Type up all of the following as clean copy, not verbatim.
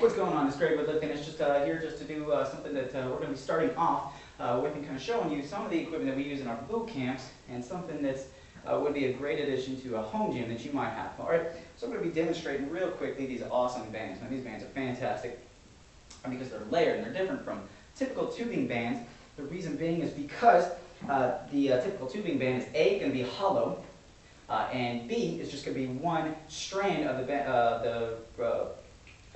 what's going on? It's Greg Beitling, and it's just here just to do something that we're going to be starting off with and kind of showing you some of the equipment that we use in our boot camps and something that's would be a great addition to a home gym that you might have. All right, so I'm going to be demonstrating real quickly these awesome bands. Now these bands are fantastic because they're layered and they're different from typical tubing bands. The reason being is because the typical tubing band is A, going to be hollow, and B is just going to be one strand of the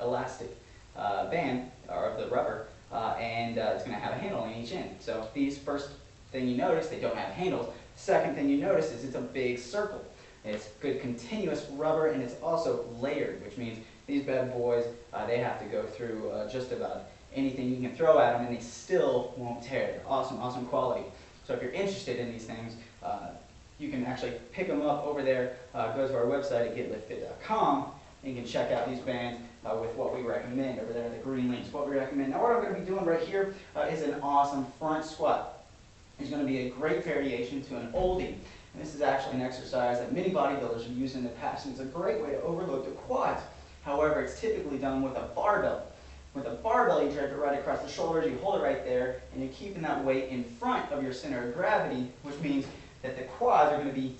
elastic band, or of the rubber, and it's going to have a handle on each end. So these, first thing you notice, they don't have handles. Second thing you notice is it's a big circle. It's good continuous rubber, and it's also layered, which means these bad boys, they have to go through just about anything you can throw at them, and they still won't tear. They're awesome, awesome quality. So if you're interested in these things, you can actually pick them up over there. Go to our website at getlitfit.com, and you can check out these bands with what we recommend over there, the green links, what we recommend. Now what I'm going to be doing right here is an awesome front squat. It's going to be a great variation to an oldie. And this is actually an exercise that many bodybuilders have used in the past, and it's a great way to overload the quads. However, it's typically done with a barbell. With a barbell, you drive it right across the shoulders, you hold it right there, and you're keeping that weight in front of your center of gravity, which means that the quads are going to be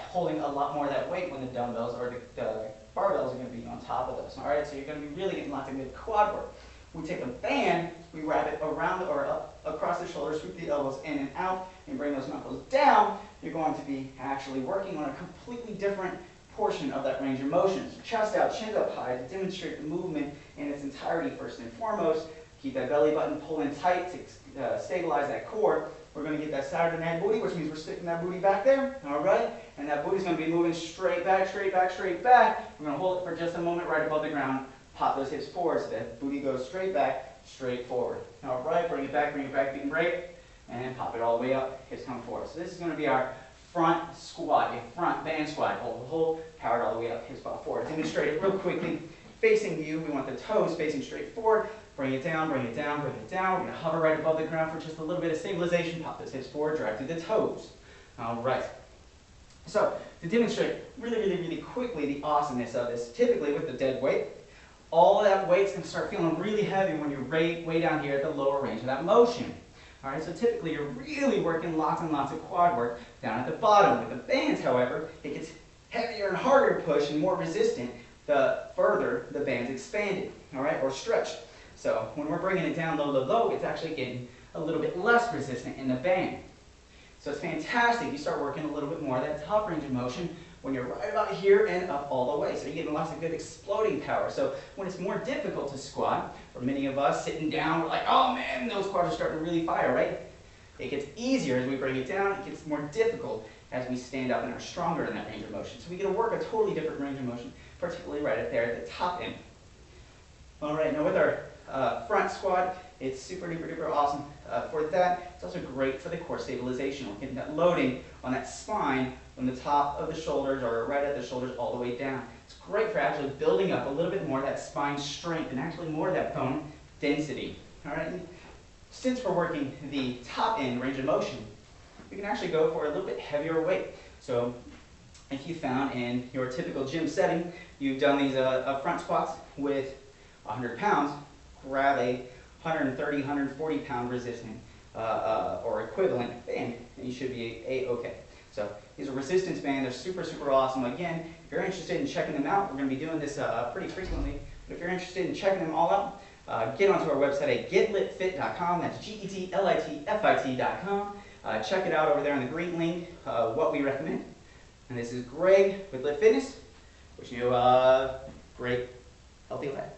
holding a lot more of that weight when the dumbbells or the barbells are going to be on top of those. All right, so you're going to be really getting lots of good quad work. We take a band, we wrap it around or up across the shoulders, sweep the elbows in and out, and bring those knuckles down. You're going to be actually working on a completely different portion of that range of motion. So chest out, chin up high to demonstrate the movement in its entirety first and foremost. Keep that belly button pulling tight to stabilize that core. We're going to get that side of the neck booty, which means we're sticking that booty back there, all right? And that booty's going to be moving straight back, straight back, straight back. We're going to hold it for just a moment right above the ground. Pop those hips forward so that booty goes straight back, straight forward. All right, bring it back, beat and break, and pop it all the way up, hips come forward. So this is going to be our front squat, a front band squat. Hold, power it all the way up, hips pop forward. Demonstrate it real quickly. Facing you, we want the toes facing straight forward. Bring it down, bring it down, bring it down. We're going to hover right above the ground for just a little bit of stabilization. Pop those hips forward, drive through the toes. All right. So to demonstrate really quickly the awesomeness of this, typically with the dead weight, all of that weight's going to start feeling really heavy when you're way down here at the lower range of that motion. All right, so typically you're really working lots and lots of quad work down at the bottom. With the bands, however, it gets heavier and harder to push and more resistant the further the band's expanded, all right, or stretched. So when we're bringing it down low, it's actually getting a little bit less resistant in the band. So it's fantastic. You start working a little bit more of that top range of motion when you're right about here and up all the way. So you're getting lots of good exploding power. So when it's more difficult to squat, for many of us sitting down, we're like, oh man, those quads are starting to really fire, right? It gets easier as we bring it down. It gets more difficult as we stand up and are stronger in that range of motion. So we get to work a totally different range of motion, particularly right up there at the top end. All right, now with our front squat, it's super duper awesome for that. It's also great for the core stabilization. We're getting that loading on that spine from the top of the shoulders or right at the shoulders all the way down. It's great for actually building up a little bit more of that spine strength and actually more of that bone density. All right. Since we're working the top end range of motion, we can actually go for a little bit heavier weight. So if you found in your typical gym setting, you've done these front squats with 100 pounds, grab a 130, 140 pound resistant or equivalent band, and you should be okay. So these are resistance bands. They're super awesome. Again, if you're interested in checking them out, we're going to be doing this pretty frequently. But if you're interested in checking them all out, get onto our website at getlitfit.com. That's getlitfit.com. Check it out over there on the green link, what we recommend. And this is Greg with Lit Fitness, wishing you a great, healthy life.